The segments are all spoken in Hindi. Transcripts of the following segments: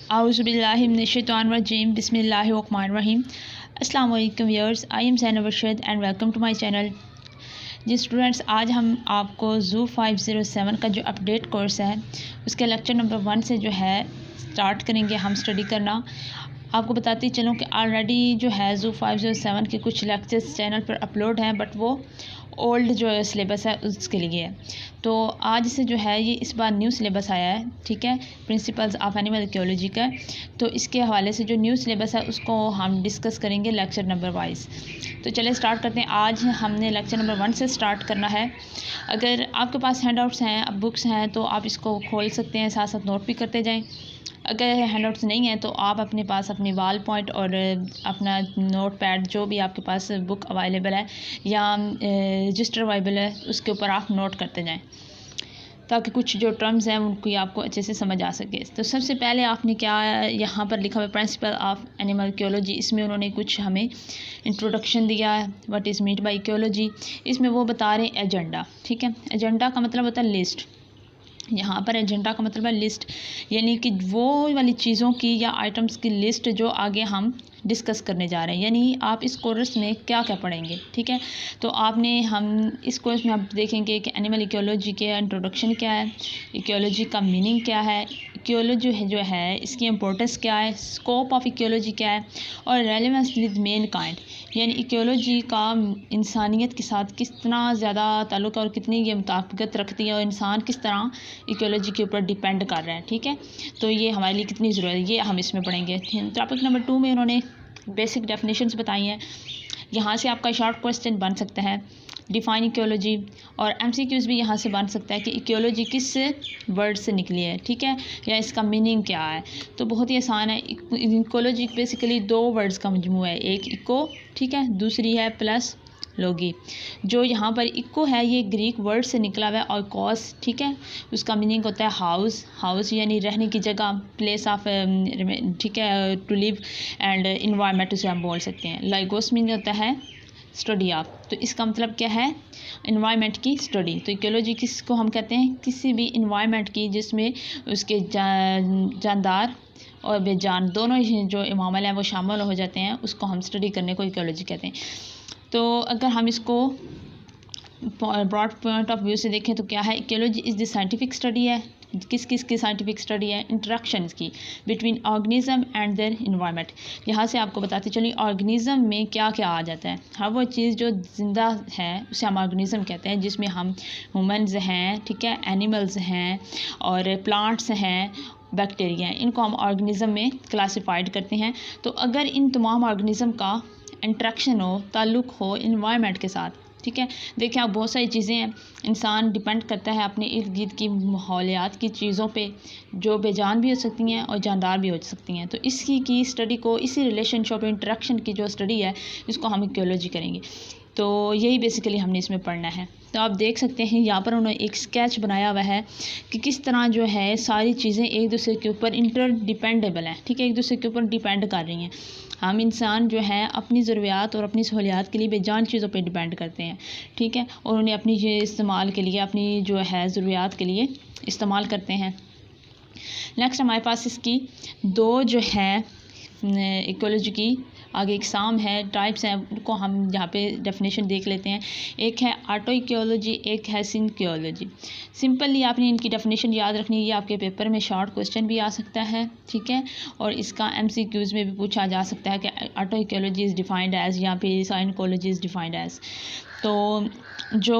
Auzubillahiminash-shaytanir-rajim. Bismillahir-rahmanir-rahim. Assalamu alaikum viewers. I am Zainab Arshad and welcome to my channel. जी स्टूडेंट्स, आज हम आपको ज़ू 507 का जो अपडेट कोर्स है उसके लेक्चर नंबर 1 से जो है स्टार्ट करेंगे हम स्टडी करना। आपको बताती चलूँ कि ऑलरेडी जो है ज़ू 507 के कुछ लेक्चर्स चैनल पर अपलोड हैं, बट वो ओल्ड जो सिलेबस है उसके लिए है। तो आज से जो है ये इस बार न्यू सिलेबस आया है, ठीक है, प्रिंसिपल्स ऑफ एनिमल इकोलॉजी का। तो इसके हवाले से जो न्यू सिलेबस है उसको हम डिस्कस करेंगे लेक्चर नंबर वाइज। तो चलिए स्टार्ट करते हैं। आज हमने लेक्चर नंबर 1 से स्टार्ट करना है। अगर आपके पास हैंडआउट्स हैं, बुक्स हैं, तो आप इसको खोल सकते हैं, साथ साथ नोट भी करते जाएं। अगर हैंडआउट्स नहीं हैं तो आप अपने पास अपनी वॉल पॉइंट और अपना नोट पैड जो भी आपके पास बुक अवेलेबल है या रजिस्टर अवेलेबल है उसके ऊपर आप नोट करते जाएं, ताकि कुछ जो टर्म्स हैं उनकी आपको अच्छे से समझ आ सके। तो सबसे पहले आपने क्या यहाँ पर लिखा हुआ प्रिंसिपल ऑफ एनिमल इकोलॉजी, इसमें उन्होंने कुछ हमें इंट्रोडक्शन दिया है, what is meant by ecology. इसमें वो बता रहे हैं एजेंडा, ठीक है। एजेंडा का मतलब होता है लिस्ट। यहाँ पर एजेंडा का मतलब है लिस्ट, यानी कि वो वाली चीज़ों की या आइटम्स की लिस्ट जो आगे हम डिस्कस करने जा रहे हैं, यानी आप इस कोर्स में क्या क्या पढ़ेंगे, ठीक है। तो हम इस कोर्स में आप देखेंगे कि एनिमल इकोलॉजी के इंट्रोडक्शन क्या है, इकोलॉजी का मीनिंग क्या है, इकोलॉजी जो है इसकी इम्पोर्टेंस क्या है, स्कोप ऑफ इकोलॉजी क्या है, और रेलेवेंस विद मेन काइंड, यानी इकोलॉजी का इंसानियत के साथ कितना ज़्यादा ताल्लुक़ और कितनी ये मुताबिकत रखती है और इंसान किस तरह इकोलॉजी के ऊपर डिपेंड कर रहा है, ठीक है। तो ये हमारे लिए कितनी ज़रूरत है ये हम इसमें पढ़ेंगे। टॉपिक नंबर 2 में उन्होंने बेसिक डेफिनेशंस बताई हैं। यहाँ से आपका शॉर्ट क्वेश्चन बन सकता है डिफाइन इकोलॉजी, और एमसीक्यूज़ भी यहाँ से बन सकता है कि इकोलॉजी किस वर्ड से निकली है, ठीक है, या इसका मीनिंग क्या है। तो बहुत ही आसान है। इकोलॉजी बेसिकली 2 वर्ड्स का मजमू है, एक इको, ठीक है, दूसरी है प्लस लोगी। जो यहाँ पर इको है ये ग्रीक वर्ड से निकला हुआ है, और कॉस, ठीक है, उसका मीनिंग होता है हाउस, हाउस यानी रहने की जगह, प्लेस ऑफ, ठीक है, टू लिव, एंड इन्वायरमेंट उसे हम बोल सकते हैं। लाइगोस मीनिंग होता है स्टडी ऑफ, तो इसका मतलब क्या है, इन्वायरमेंट की स्टडी। तो इकोलॉजी किसको हम कहते हैं, किसी भी इन्वायरमेंट की जिसमें उसके जानदार और बेजान दोनों जो मामले हैं वो शामिल हो जाते हैं, उसको हम स्टडी करने को इकोलॉजी कहते हैं। तो अगर हम इसको ब्रॉड पॉइंट ऑफ व्यू से देखें तो क्या है, ecology is the scientific study है। किस किस की साइंटिफिक स्टडी है, इंटरेक्शंस की between organism and their environment. यहाँ से आपको बताते चलिए ऑर्गेनिज्म में क्या क्या आ जाता है। हर वो चीज़ जो जिंदा है उसे हम ऑर्गेनिज्म कहते हैं, जिसमें हम ह्यूमन्स हैं, ठीक है, एनिमल्स हैं और प्लांट्स हैं, बैक्टीरिया हैं, इनको हम ऑर्गेनिज्म में क्लासिफाइड करते हैं। तो अगर इन तमाम ऑर्गेनिज्म का इंट्रैक्शन हो, ताल्लुक़ हो इन्वायरमेंट के साथ, ठीक है। देखिए आप बहुत सारी चीज़ें हैं, इंसान डिपेंड करता है अपने इर्द गिर्द की माहौलियात की चीज़ों पे, जो बेजान भी हो सकती हैं और जानदार भी हो सकती हैं। तो इसकी की स्टडी को, इसी रिलेशनशिप इंटरेक्शन की जो स्टडी है इसको हम इकोलॉजी करेंगे। तो यही बेसिकली हमने इसमें पढ़ना है। तो आप देख सकते हैं यहाँ पर उन्होंने एक स्केच बनाया हुआ है कि किस तरह जो है सारी चीज़ें एक दूसरे के ऊपर इंटरडिपेंडेबल हैं, ठीक है, एक दूसरे के ऊपर डिपेंड कर रही हैं। हम इंसान जो है अपनी ज़रूरियात और अपनी सहूलियात के लिए बेजान चीज़ों पे डिपेंड करते हैं, ठीक है, और उन्हें अपनी इस्तेमाल के लिए, अपनी जो है ज़रूरियात के लिए इस्तेमाल करते हैं। नेक्स्ट हमारे पास इसकी 2 जो है इकोलॉजी की आगे एग्ज़ाम है, टाइप्स हैं, उनको हम यहाँ पे डेफिनेशन देख लेते हैं। एक है ऑटो इकोलॉजी, एक है सिंकियोलॉजी। सिंपली आपने इनकी डेफिनेशन याद रखनी है, ये आपके पेपर में शॉर्ट क्वेश्चन भी आ सकता है, ठीक है, और इसका एमसीक्यूज़ में भी पूछा जा सकता है कि auto ecology is defined as, यहाँ पे साइकोलॉजी इज़ डिफाइंड एज। तो जो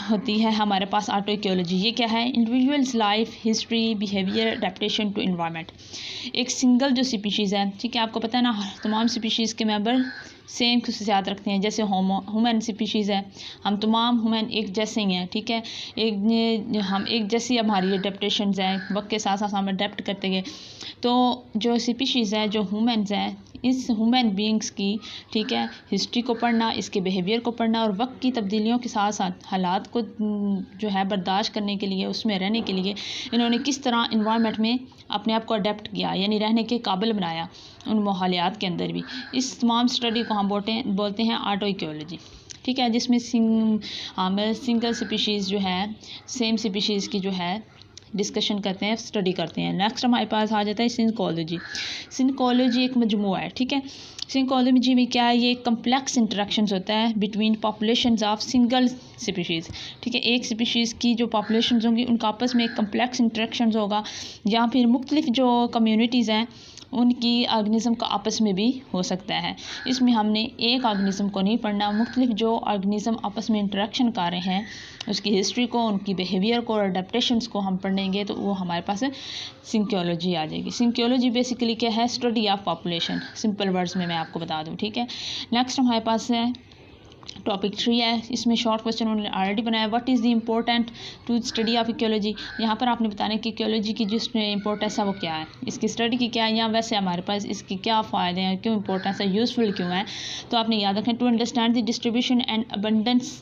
होती है हमारे पास ऑटो इकोलॉजी, ये क्या है, individuals life history behaviour adaptation to environment. एक सिंगल जो स्पीशीज़ है, ठीक है, आपको पता है ना तमाम स्पीशीज़ के मेंबर सेम खसूसियात रखते हैं। जैसे ह्यूमन स्पीशीज़ है, हम तमाम ह्यूमन एक जैसे ही हैं, ठीक है, हम एक जैसी हमारी अडेप्टेशंस हैं, वक्त के साथ साथ हम अडेप्ट करते गए। तो जो स्पीशीज़ है, जो ह्यूमन्स हैं, इस ह्यूमन बींग्स की, ठीक है, हिस्ट्री को पढ़ना, इसके बिहेवियर को पढ़ना और वक्त की तब्दीलियों के साथ साथ हालात को जो है बर्दाश्त करने के लिए, उसमें रहने के लिए इन्होंने किस तरह इन्वायरमेंट में अपने आप को अडेप्ट किया, यानी रहने के काबिल बनाया उन माहौलियात के अंदर भी। इस तमाम स्टडी को हम बोलते हैं ऑटो इकोलॉजी, ठीक है, जिसमें सिंगल स्पीशीज़ जो है, सेम स्पीशीज़ की जो है डिस्कशन करते हैं, स्टडी करते हैं। नेक्स्ट हमारे पास आ जाता है सिंकोलॉजी। सिंकोलॉजी एक मजमुआ है, ठीक है। सिंकोलॉजी में क्या है, ये कम्प्लेक्स इंटरेक्शंस होता है between populations of single species, ठीक है। एक स्पीशीज़ की जो पॉपुलेशंस होंगी उनका आपस में एक कम्प्लेक्स इंटरेक्शंस होगा, या फिर मुख्तलिफ जो कम्युनिटीज़ हैं उनकी ऑर्गेनिज़म का आपस में भी हो सकता है। इसमें हमने एक ऑर्गेनिज़म को नहीं पढ़ना, मुख्तलिफ जो ऑर्गेनिज़म आपस में इंटरेक्शन कर रहे हैं उसकी हिस्ट्री को, उनकी बिहेवियर को और अडेप्टेशंस को हम पढ़ेंगे तो वो हमारे पास सिंकोलॉजी आ जाएगी। सिंकोलॉजी बेसिकली क्या है, study of population, simple words में मैं आपको बता दूँ, ठीक है। नेक्स्ट हमारे पास है टॉपिक 3 है, इसमें शॉर्ट क्वेश्चन उन्होंने ऑलरेडी बनाया। What is the important to study of ecology, यहाँ पर आपने बताना है कि इकोलॉजी की जो इंपॉर्टेंस है वो क्या है, इसकी स्टडी की क्या है, या वैसे हमारे पास इसके क्या फ़ायदे हैं, क्यों इंपॉर्टेंस है, यूज़फुल क्यों है। तो आपने याद रखना, to understand the distribution and abundance,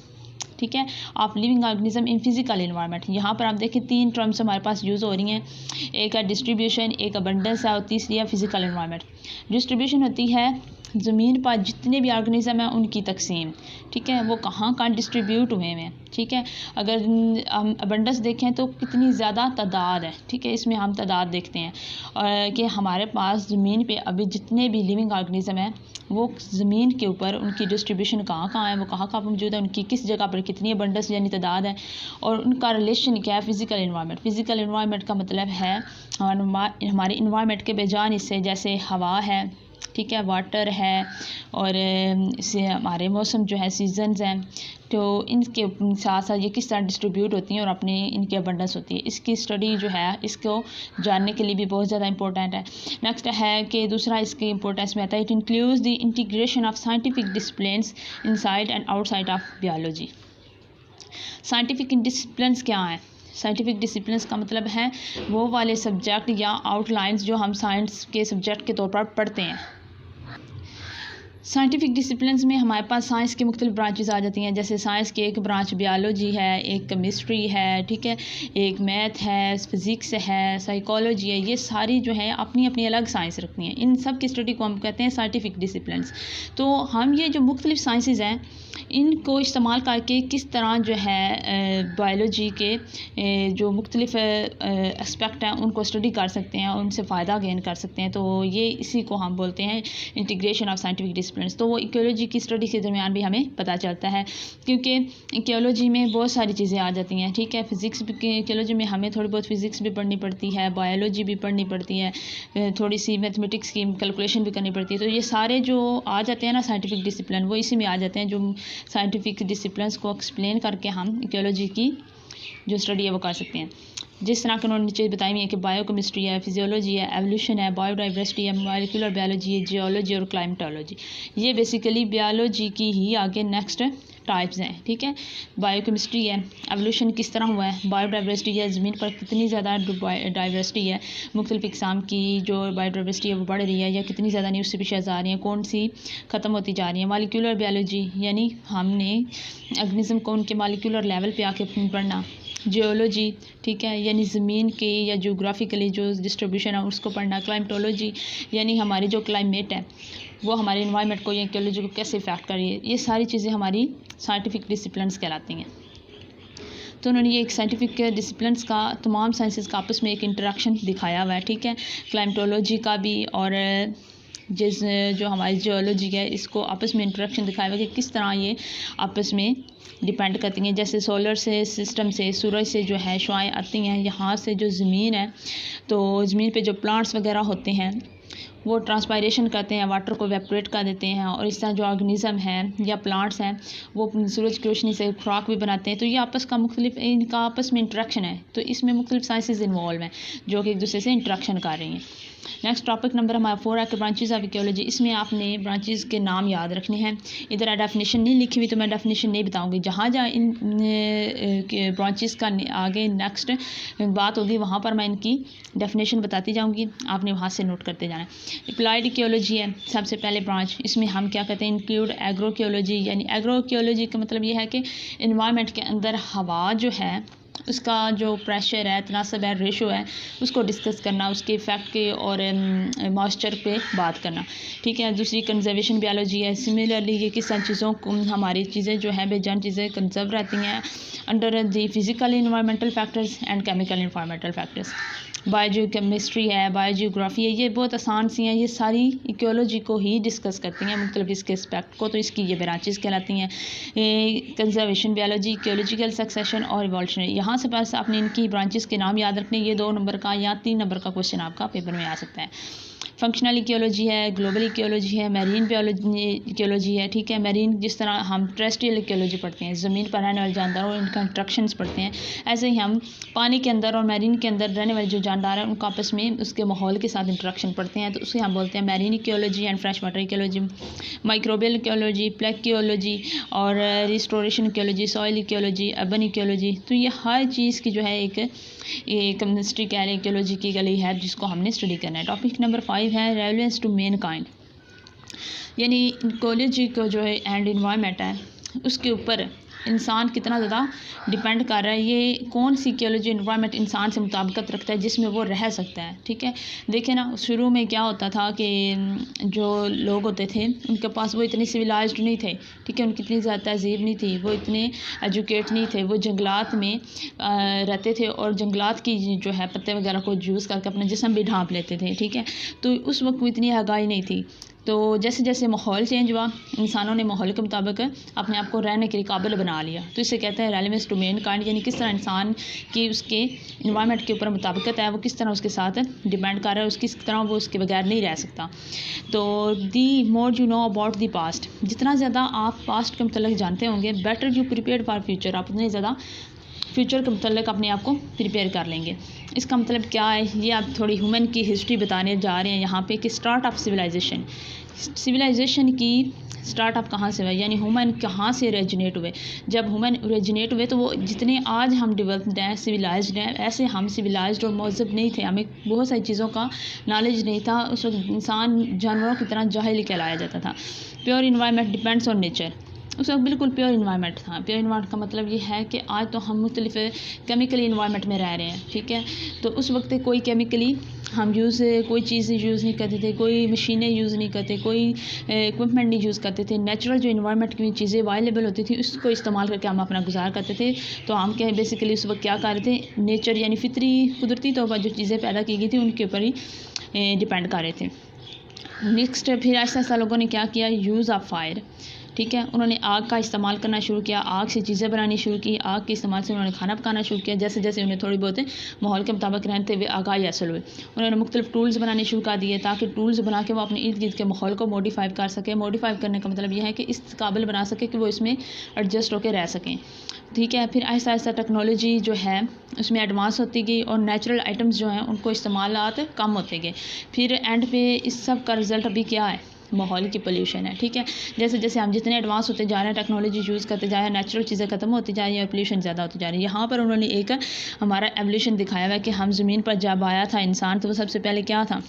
ठीक है, of living organism in physical environment. यहाँ पर आप देखें 3 टर्म्स हमारे पास यूज़ हो रही हैं, एक है डिस्ट्रीब्यूशन, एक अबंडेंस है और तीसरी है फिजिकल इन्वायरमेंट। डिस्ट्रीब्यूशन होती है ज़मीन पर जितने भी ऑर्गेनिज्म हैं उनकी तकसीम, ठीक है, वो कहाँ कहाँ डिस्ट्रीब्यूट हुए हैं, ठीक है। अगर हम अबंडेंस देखें तो कितनी ज़्यादा तादाद है, ठीक है, इसमें हम तादाद देखते हैं और कि हमारे पास ज़मीन पे अभी जितने भी लिविंग ऑर्गेनिज्म हैं वो ज़मीन के ऊपर उनकी डिस्ट्रीब्यूशन कहाँ कहाँ है, वो कहाँ कहाँ मौजूद है, उनकी किस जगह पर कितनी अबंडेंस यानी तादाद है, और उनका रिलेशन क्या है फिज़िकल इन्वायरमेंट। फ़िज़िकल इन्वायरमेंट का मतलब है हमारे इन्वायरमेंट के बेजान हिस्से, जैसे हवा है, ठीक है, वाटर है, और इससे हमारे मौसम जो है सीजन्स हैं, तो इनके साथ साथ ये किस तरह डिस्ट्रीब्यूट होती हैं और अपने इनकी अबंडेंस होती है, इसकी स्टडी जो है इसको जानने के लिए भी बहुत ज़्यादा इंपॉर्टेंट है। नेक्स्ट है कि दूसरा इसकी इंपॉर्टेंस में आता है, it includes the integration of scientific disciplines inside and outside of biology. Scientific disciplines क्या हैं, साइंटिफिक डिसिप्लिन्स का मतलब है वो वाले सब्जेक्ट या आउटलाइंस जो हम साइंस के सब्जेक्ट के तौर पर पढ़ते हैं। साइंटिफिक डिसिप्लिन्स में हमारे पास साइंस के मुख्तलिफ ब्रांचेस आ जाती हैं, जैसे साइंस की एक ब्रांच बायोलॉजी है, एक केमिस्ट्री है, ठीक है, एक मैथ है, फिज़िक्स है, साइकोलॉजी है, ये सारी जो है अपनी अपनी अलग साइंस रखती हैं। इन सब की स्टडी को हम कहते हैं साइंटिफिक डिसिप्लिन्स। तो हम ये जो मुख्तलिफ साइंसेस हैं इनको इस्तेमाल करके किस तरह जो है बायोलॉजी के जो मुख्तलिफ एस्पेक्ट हैं उनको स्टडी कर सकते हैं, उनसे फ़ायदा गेन कर सकते हैं, तो ये इसी को हम बोलते हैं इंटीग्रेशन ऑफ साइंटिफिक डिसिप्लिन्स। तो वो इकोलॉजी की स्टडी के दरमियान भी हमें पता चलता है, क्योंकि इकोलॉजी में बहुत सारी चीज़ें आ जाती हैं, ठीक है। फिज़िक्स भी इकोलॉजी में हमें थोड़ी बहुत फिज़िक्स भी पढ़नी पड़ती है, बायोलॉजी भी पढ़नी पड़ती है, थोड़ी सी मैथमेटिक्स की कैलकुलेशन भी करनी पड़ती है। तो ये सारे जो आ जाते हैं ना साइंटिफिक डिसिप्लिन, वो इसी में आ जाते हैं, जो साइंटिफिक डिसिप्लिन्स को एक्सप्लेन करके हम इकोलॉजी की जो स्टडी है वो कर सकते हैं। जिस तरह के उन्होंने नीचे बताई हुई है कि बायोकेमिस्ट्री है, फिजियोलॉजी है, एवोल्यूशन है, बायोडाइवर्सिटी है, मॉलिक्यूलर बायोलॉजी है, जियोलॉजी और क्लाइमेटोलॉजी। ये बेसिकली बायोलॉजी की ही आगे नेक्स्ट टाइप्स हैं, ठीक है। बायोकेमिस्ट्री है, एवोल्यूशन किस तरह हुआ है, बायोडाइवर्सिटी है, ज़मीन पर कितनी ज़्यादा डाइवर्सिटी है, मुख्तलिफ इक़साम की जो बायोडाइवर्सिटी है वो बढ़ रही है, या कितनी ज़्यादा न्यू स्पीशीज़ आ रही हैं, कौन सी ख़त्म होती जा रही है। मॉलिक्यूलर बायोलॉजी यानी हमने ऑर्गेनिज्म को उनके मॉलिक्यूलर लेवल पे आके पढ़ना। जियोलॉजी, ठीक है, यानी ज़मीन के या जोग्राफिकली जो डिस्ट्रीब्यूशन है उसको पढ़ना। क्लाइमेटोलॉजी यानी हमारी जो क्लाइमेट है वो हमारे इन्वायरमेंट को या इकोलॉजी को कैसे इफेक्ट कर रही है। ये सारी चीज़ें हमारी साइंटिफिक डिसिप्लिन्स कहलाती हैं। तो उन्होंने ये एक साइंटिफिक डिसिप्लिन्स का तमाम साइंसेस का आपस में एक इंटरेक्शन दिखाया हुआ है, ठीक है। क्लाइमेटोलॉजी का भी और जिस जो हमारी जियोलॉजी है इसको आपस में इंटरेक्शन दिखाया हुआ है कि किस तरह ये आपस में डिपेंड करती हैं। जैसे सोलर से सिस्टम से, सूरज से जो है शुआएँ आती हैं, यहाँ से जो ज़मीन है तो ज़मीन पे जो प्लांट्स वगैरह होते हैं वो ट्रांसपायरेशन करते हैं, वाटर को वेपोरेट कर देते हैं, और इस तरह जो ऑर्गेनिज़म हैं या प्लांट्स हैं वो सूरज की रोशनी से खुराक भी बनाते हैं। तो ये आपस का मुख्तलिफ इनका आपस में इंटरेक्शन है, तो इसमें मुख्तलिफ साइंसेस इन्वॉल्व हैं जो कि एक दूसरे से इंटरेक्शन कर रही हैं। नेक्स्ट टॉपिक नंबर हमारा 4 है कि ब्रांचेस ऑफ इकोलॉजी। इसमें आपने ब्रांचेस के नाम याद रखने हैं। इधर डेफिनेशन नहीं लिखी हुई तो मैं डेफिनेशन नहीं बताऊंगी, जहाँ जहाँ इन ब्रांचेस का आगे नेक्स्ट बात होगी वहाँ पर मैं इनकी डेफिनेशन बताती जाऊँगी, आपने वहाँ से नोट करते जाना है। अप्लाइड इकोलॉजी है सबसे पहले ब्रांच, इसमें हम क्या कहते हैं इंक्लूड एग्रो इकोलॉजी, यानी एग्रो इकोलॉजी का मतलब ये है कि इन्वायरमेंट के अंदर हवा जो है उसका जो प्रेशर है, तनासब है, रेशो है, उसको डिस्कस करना, उसके इफ़ेक्ट के और मॉइस्चर पे बात करना, ठीक है। दूसरी कंजर्वेशन बायोलॉजी है। सिमिलरली ये किस चीज़ों को हमारी चीज़ें जो हैं बेजान चीज़ें कंजर्व रहती हैं under the physical environmental factors and chemical environmental factors. Biogeochemistry है, बायोजियोग्राफी है, ये बहुत आसान सी हैं, ये सारी इकोलॉजी को ही डिस्कस करती हैं, मुख्तलिफ इसके एस्पेक्ट को, तो इसकी ये ब्रांचेस कहलाती हैं। कंजर्वेशन बायोलॉजी, इकोलॉजिकल सक्सेशन और इवोल्यूशनरी। यहाँ से बस आपने इनकी ब्रांचेस के नाम याद रखने, ये 2 नंबर का या 3 नंबर का क्वेश्चन आपका पेपर में आ सकता है। फंक्शनल इकोलॉजी है, ग्लोबल इकोलॉजी है, मैरीन इकोलॉजी है, ठीक है। मैरीन जिस तरह हम टेरेस्ट्रियल इकोलॉजी पढ़ते हैं, ज़मीन पर रहने वाले जानदार और इनका इंट्रैक्शंस पढ़ते हैं, ऐसे ही हम पानी के अंदर और मैरीन के अंदर रहने वाले जो जानदार हैं उनका आपस में उसके माहौल के साथ इंट्रैक्शन पढ़ते हैं, तो उसे हम बोलते हैं marine ecology and fresh water ecology. Microbial ecology, paleoecology और restoration ecology, soil ecology, urban ecology. तो ये हर चीज़ की जो है एक केमिस्ट्री कह रहे इकोलॉजी की गली है जिसको हमने स्टडी करना है। टॉपिक नंबर 5 है रेलेवेंस टू मेन काइंड, यानी इकोलॉजी को जो है एंड इन्वायरमेंट है उसके ऊपर इंसान कितना ज़्यादा डिपेंड कर रहा है, ये कौन सी इकोलॉजी इन्वायरमेंट इंसान से मुताबिकत रखता है जिसमें वो रह सकता है, ठीक है। देखिए ना, शुरू में क्या होता था कि जो लोग होते थे उनके पास वो इतने सिविलाइज्ड नहीं थे, ठीक है, उनकी इतनी ज़्यादा तहजीब नहीं थी, वो इतने एजुकेट नहीं थे, वो जंगलात में रहते थे और जंगलात की जो है पत्ते वगैरह को यूज़ करके अपना जिस्म भी ढाँप लेते थे, ठीक है। तो उस वक्त वो इतनी आगाही नहीं थी, तो जैसे जैसे माहौल चेंज हुआ इंसानों ने माहौल के मुताबिक अपने आप को रहने के लिए काबिल बना लिया, तो इसे कहते हैं रेलेवेंस टू मेन काइंड, यानी किस तरह इंसान की उसके इन्वायरमेंट के ऊपर मुताबिकत है, वो किस तरह उसके साथ डिपेंड कर रहा है, किस तरह वो उसके बगैर नहीं रह सकता। तो the more you know about the past, जितना ज़्यादा आप पास्ट के मतलब जानते होंगे, better you prepare for future, आप उतने ज़्यादा फ्यूचर के मतलब अपने आप को प्रिपेयर कर लेंगे। इसका मतलब क्या है, ये आप थोड़ी ह्यूमन की हिस्ट्री बताने जा रहे हैं यहाँ पे कि स्टार्ट ऑफ सिविलाइजेशन की स्टार्ट ऑफ कहाँ से हुआ, यानी ह्यूमन कहाँ से ओरिजिनेट हुए। जब ह्यूमन ओरिजिनेट हुए तो वो जितने आज हम डेवलप्ड हैं, सिविलाइज्ड हैं, ऐसे हम सिविलाइज्ड और महज़ब नहीं थे, हमें बहुत सारी चीज़ों का नॉलेज नहीं था। उस वक्त इंसान जानवरों की तरह जाहिल कहलाया जाता था। Pure environment depends on nature, उस वक्त बिल्कुल प्योर इन्वायरमेंट था। प्योर इन्वायरमेंट का मतलब ये है कि आज तो हम मुख्तलिफ केमिकली इन्वायरमेंट में रह रहे हैं, ठीक है। तो उस वक्त कोई केमिकली हम कोई चीज़ यूज़ नहीं करते थे, कोई मशीनें यूज़ नहीं करते, कोई इक्विपमेंट नहीं यूज़ करते थे। नेचुरल जो इन्वायरमेंट की चीज़ें अवेलेबल होती थी उसको इस्तेमाल करके हम अपना गुजार करते थे। तो हम क्या बेसिकली उस वक्त क्या कर रहे थे, नेचर यानी फितरी कुदरती तौर पर जो चीज़ें पैदा की गई थी उनके ऊपर ही डिपेंड कर रहे थे। नेक्स्ट फिर ऐसा ऐसा लोगों ने क्या किया, यूज़ ऑफ फायर, ठीक है। उन्होंने आग का इस्तेमाल करना शुरू किया, आग से चीज़ें बनानी शुरू की, आग के इस्तेमाल से उन्होंने खाना पकाना शुरू किया। जैसे जैसे उन्हें थोड़ी बहुत माहौल के मुताबिक रहते हुए आगाही हासिल हुई, उन्होंने मुख्तलिफ टूल्स बनाने शुरू कर दिए ताकि टूल्स बना के वो अपने इर्द गिर्द के माहौल को मॉडिफाई कर सके। मॉडिफाई करने का मतलब यह है कि इस काबिल बना सके कि वो इसमें एडजस्ट होकर रह सकें, ठीक है। फिर आहिस्ता आहिस्ता टेक्नोलॉजी जो है उसमें एडवांस होती गई और नेचुरल आइटम्स जो हैं उनको इस्तेमालात कम होते गए। फिर एंड पे इस सब का रिज़ल्ट अभी क्या है, माहौल की पोल्यूशन है, ठीक है। जैसे जैसे हम जितने एडवांस होते जा रहे हैं, टेक्नोलॉजी यूज़ करते जा रहे हैं, नेचुरल चीज़ें ख़त्म होती जा रही हैं और पोल्यूशन ज़्यादा होती जा रही है। यहाँ पर उन्होंने एक हमारा एवोल्यूशन दिखाया हुआ है कि हम ज़मीन पर जब आया था इंसान तो वो सबसे पहले क्या था,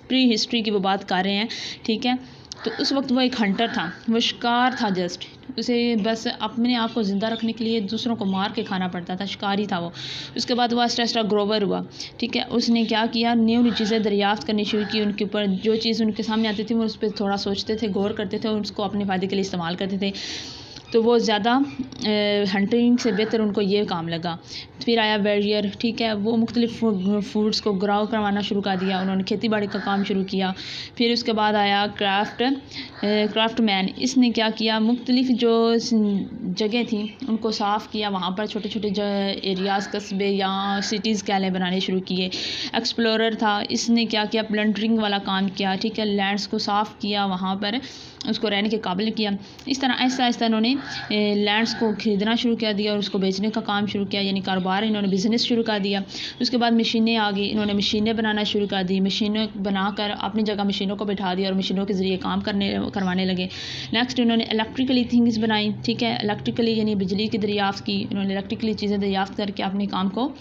प्री हिस्ट्री की वो बात कर रहे हैं, ठीक है। तो उस वक्त वो एक हंटर था, वो शिकार था, जस्ट उसे बस अपने आप को ज़िंदा रखने के लिए दूसरों को मार के खाना पड़ता था, शिकारी था वो। उसके बाद वो आस्ता आस्ता ग्रोवर हुआ, ठीक है। उसने क्या किया, न्यू चीज़ें दरियाफ्त करनी शुरू की, उनके ऊपर जो चीज़ उनके सामने आती थी वो उस पर थोड़ा सोचते थे, गौर करते थे और उसको अपने फ़ायदे के लिए इस्तेमाल करते थे। तो वो ज़्यादा हंटिंग से बेहतर उनको ये काम लगा। फिर आया वेरियर, ठीक है, वो मुख्तलिफ फूड्स को ग्राउ करवाना शुरू कर दिया, उन्होंने खेती बाड़ी का काम शुरू किया। फिर उसके बाद आया क्राफ्ट मैन, इसने क्या किया, मुख्तलिफ जो जगह थी उनको साफ़ किया, वहाँ पर छोटे छोटे एरियाज़ कस्बे या सिटीज़ कैले बनाने शुरू किए। एक्सप्लोरर था, इसने क्या किया, प्लंडरिंग वाला काम किया, ठीक है, लैंड्स को साफ़ किया, वहाँ पर उसको रहने के काबिल किया। इस तरह आहिस्ता आहिस्ता इन्होंने लैंड्स को ख़रीदना शुरू कर दिया और उसको बेचने का काम शुरू किया, यानी कारोबार इन्होंने बिज़नेस शुरू कर दिया। उसके बाद मशीनें आ गई, इन्होंने मशीनें बनाना शुरू कर दी, मशीनें बनाकर अपनी जगह मशीनों को बैठा दिया और मशीनों के ज़रिए काम करवाने लगे। नेक्स्ट इन्होंने इलेक्ट्रिकली थिंग्स बनाई, ठीक है, इलेक्ट्रिकली यानी बिजली की दरियाफ़्त की, इन्होंने इलेक्ट्रिकली चीज़ें दरियाफ़्त करके अपने काम को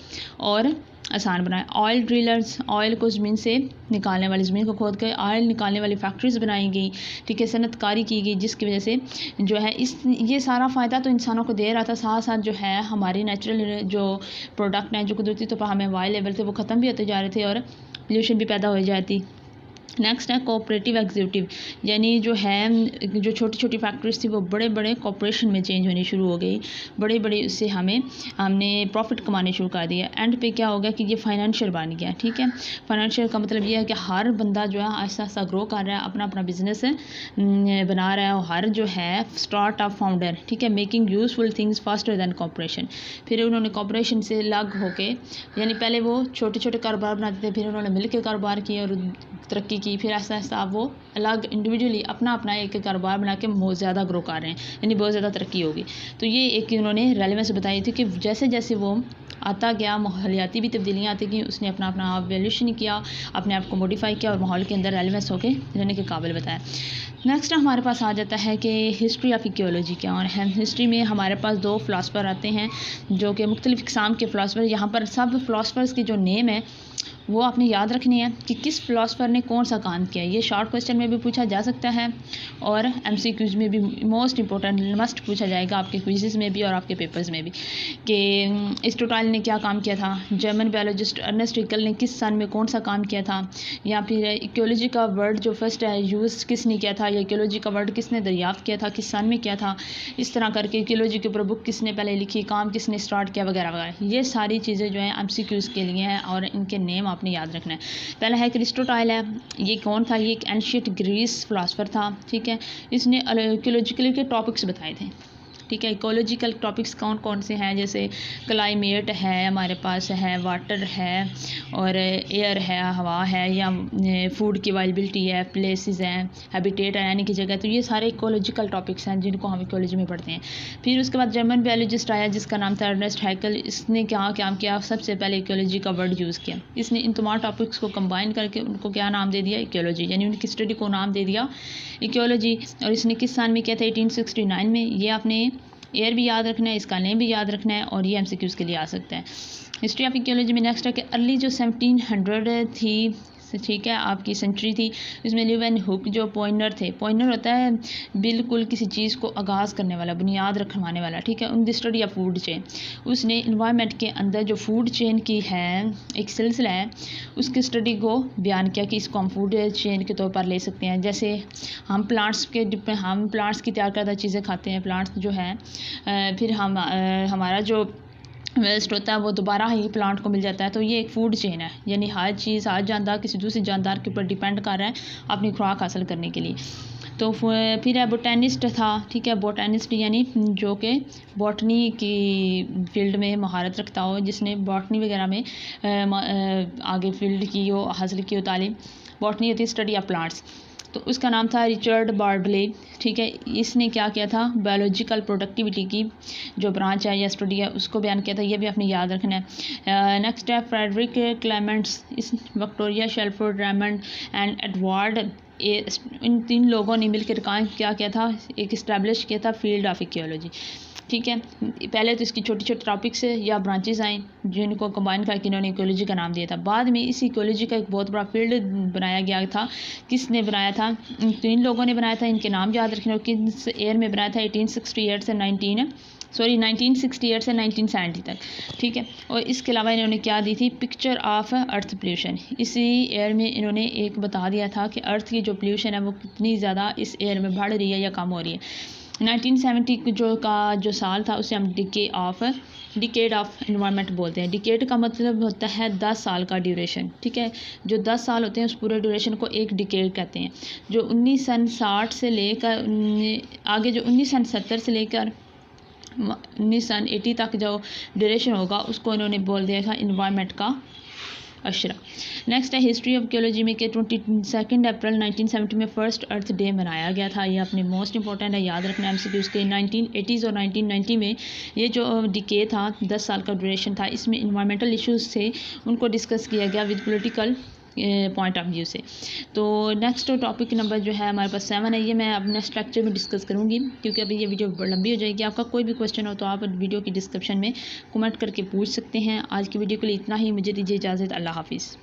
और आसान बनाया। ऑयल ड्रिलर्स, ऑयल को ज़मीन से निकालने वाली, ज़मीन को खोद कर ऑयल निकालने वाली फैक्ट्रीज़ बनाई गई, ठीक है, सनतकारी की गई, जिसकी वजह से जो है ये सारा फ़ायदा तो इंसानों को दे रहा था, साथ साथ जो है हमारी नेचुरल जो प्रोडक्ट हैं जो कुदरती तौर पर हमें अवेलेबल थे वो ख़त्म भी होते जा रहे थे और पोल्यूशन भी पैदा हो जाती। नेक्स्ट है कोऑपरेटिव एग्जीक्यूटिव, यानी जो है जो छोटी छोटी फैक्ट्रीज थी वो बड़े बड़े कॉरपोरेशन में चेंज होनी शुरू हो गई, बड़े बड़े उससे हमने प्रॉफिट कमाने शुरू कर दिया। एंड पे क्या हो गया कि ये फाइनेंशियल बन गया, ठीक है। फाइनेंशियल का मतलब ये है कि हर बंदा जो है आहिस्ता आहिस्ता ग्रो कर रहा है, अपना अपना बिजनेस बना रहा है, और हर जो है स्टार्ट अप फाउंडर, ठीक है, making useful things faster than corporation. फिर उन्होंने कॉरपोरेशन से अलग होके, यानी पहले वो छोटे छोटे कारोबार बनाते थे, फिर उन्होंने मिल के कारोबार किए और तरक्की की, फिर ऐसा ऐसा वो अलग इंडिविजुअली अपना अपना एक कारोबार बना के बहुत ज़्यादा ग्रो कर रहे हैं, यानी बहुत ज़्यादा तरक्की होगी। तो ये एक उन्होंने रेलेवेंस बताई थी कि जैसे जैसे वो आता गया, माहौलियाती भी तब्दीलियाँ आती गई, उसने अपना अपना वैल्यूशन किया, अपने आप को मॉडिफाई किया और माहौल के अंदर रेलेवेंस होकर रहने के काबिल बताया। नेक्स्ट हमारे पास आ जाता है कि हिस्ट्री ऑफ इकोलॉजी क्या है। हिस्ट्री में हमारे पास 2 फ़िलासफ़र आते हैं जो कि मुख्तलिफ़ इक़साम के फ़िलासफ़र, यहाँ पर सब फ़िलासफ़र्स की जो नेम है वो आपने याद रखनी है कि किस फ़िलासफ़र ने कौन सा काम किया। ये शॉर्ट क्वेश्चन में भी पूछा जा सकता है और MCQs में भी मोस्ट इंपॉर्टेंट मस्ट पूछा जाएगा, आपके क्विज़ेस में भी और आपके पेपर्स में भी, कि एरिस्टोटल ने क्या काम किया था, जर्मन बायोलॉजिस्ट अर्नेस्ट हैकेल ने किस सन में कौन सा काम किया था, या फिर इकोलॉजी का वर्ड जो फर्स्ट है यूज़ किसने किया था, या इकोलॉजी का वर्ड किसने दरियाफ़्त किया था, किस सन में किया था, इस तरह करके इकोलॉजी के ऊपर बुक किसने पहले लिखी, काम किसने स्टार्ट किया, वगैरह वगैरह। ये सारी चीज़ें जो हैं MCQs के लिए हैं और इनके नेम आपने याद रखना है। पहला है एरिस्टोटल है, ये कौन था, ये एक एंशिएंट ग्रीस फिलासफर था, ठीक है। इसने इकोलॉजिकल के टॉपिक्स बताए थे, ठीक है। इकोलॉजिकल टॉपिक्स कौन कौन से हैं, जैसे क्लाइमेट है, हमारे पास है वाटर है, और एयर है, हवा है, या फूड की अवेलेबिलिटी है, प्लेसेस हैं, हैबिटेट है यानी कि जगह। तो ये सारे इकोलॉजिकल टॉपिक्स हैं जिनको हम इकोलॉजी में पढ़ते हैं। फिर उसके बाद जर्मन बायोलॉजिस्ट आया जिसका नाम था अर्नेस्ट हैकेल। इसने क्या काम किया, सबसे पहले इकोलॉजी का वर्ड यूज़ किया। इसने इन तमाम टॉपिक्स को कंबाइन करके उनको क्या नाम दे दिया, इकोलॉजी, यानी उनकी स्टडी को नाम दे दिया इकोलॉजी। और इसने किस साल में किया था, 1869 में। ये आपने ईयर भी याद रखना है, इसका नेम भी याद रखना है, और ये MCQs के लिए आ सकता है। हिस्ट्री ऑफ इकोलॉजी में नेक्स्ट है कि अर्ली जो 1700 थी, ठीक है, आपकी सेंचुरी थी, इसमें ल्यूवेन हुक जो पॉइनर थे, पॉइनर होता है बिल्कुल किसी चीज़ को आगाज़ करने वाला, बुनियाद रखवाने वाला, ठीक है। उन the study of food chain, उसने इन्वायरमेंट के अंदर जो फूड चेन की है एक सिलसिला है, उसकी स्टडी को बयान किया कि इसको हम फूड चेन के तौर पर ले सकते हैं। जैसे हम प्लांट्स की तैयार करदा चीज़ें खाते हैं, प्लांट्स जो है, फिर हमारा जो वेस्ट होता है वो दोबारा ही प्लांट को मिल जाता है। तो ये एक फूड चेन है, यानी हर चीज़, हर जानदार किसी दूसरे जानदार के ऊपर डिपेंड कर रहा है अपनी खुराक हासिल करने के लिए। तो फिर है बोटेनिस्ट था, ठीक है। बोटेनिस्ट यानी जो कि बॉटनी की फील्ड में महारत रखता हो, जिसने बॉटनी वगैरह में आगे फील्ड की हो, हासिल की हो तालीम। बॉटनी होती है स्टडी ऑफ प्लांट्स। तो उसका नाम था रिचर्ड बार्डले, ठीक है। इसने क्या किया था, बायोलॉजिकल प्रोडक्टिविटी की जो ब्रांच है या स्टडी है उसको बयान किया था, ये भी आपने याद रखना है। नेक्स्ट है फ्रेडरिक क्लेमेंट्स, इस विक्टोरिया शेल्फोर्ड रेमंड एंड एडवर्ड, इन 3 लोगों ने मिलकर काम क्या किया था, एक इस्टेब्लिश किया था फील्ड ऑफ इकोलॉजी, ठीक है। पहले तो इसकी छोटी छोटी टॉपिक्स या ब्रांचेस आई जिनको कंबाइन करके इन्होंने इकोलॉजी का नाम दिया था। बाद में इस इकोलॉजी का एक बहुत बड़ा फील्ड बनाया गया था। किसने बनाया था, 3 लोगों ने बनाया था, इनके नाम याद रखना। किस ईयर में बनाया था, 1868 से 1968 से 1970 तक, ठीक है। और इसके अलावा इन्होंने क्या दी थी, पिक्चर ऑफ अर्थ पोल्यूशन। इसी ईयर में इन्होंने एक बता दिया था कि अर्थ की जो पोल्यूशन है वो कितनी ज़्यादा इस ईयर में बढ़ रही है या कम हो रही है। 1970 जो साल था उसे हम डिकेड ऑफ इन्वायरमेंट बोलते हैं। डिकेड का मतलब होता है 10 साल का ड्यूरेशन, ठीक है। जो 10 साल होते हैं उस पूरे ड्यूरेशन को एक डिकेड कहते हैं। जो 1960 से लेकर आगे, जो 1970 से लेकर 1980 तक जो ड्यूरेशन होगा उसको इन्होंने बोल दिया था इन्वायरमेंट का अशरा। नेक्स्ट है हिस्ट्री ऑफ इकोलॉजी में कि 22 अप्रैल 1970 में फर्स्ट अर्थ डे मनाया गया था। ये अपने मोस्ट इंपॉर्टेंट है, याद रखना MCQs के। 1980s और 1990 में ये जो डिके था 10 साल का ड्यूरेशन था, इसमें इन्वायरमेंटल इश्यूज थे उनको डिस्कस किया गया with political point of view से। तो नेक्स्ट टॉपिक नंबर जो है हमारे पास 7 है, ये मैं अब नेक्स्ट लेक्चर में डिस्कस करूँगी, क्योंकि अभी ये वीडियो लंबी हो जाएगी। आपका कोई भी क्वेश्चन हो तो आप वीडियो की डिस्क्रिप्शन में कमेंट करके पूछ सकते हैं। आज की वीडियो के लिए इतना ही, मुझे दीजिए इजाज़त। अल्लाह हाफिज़।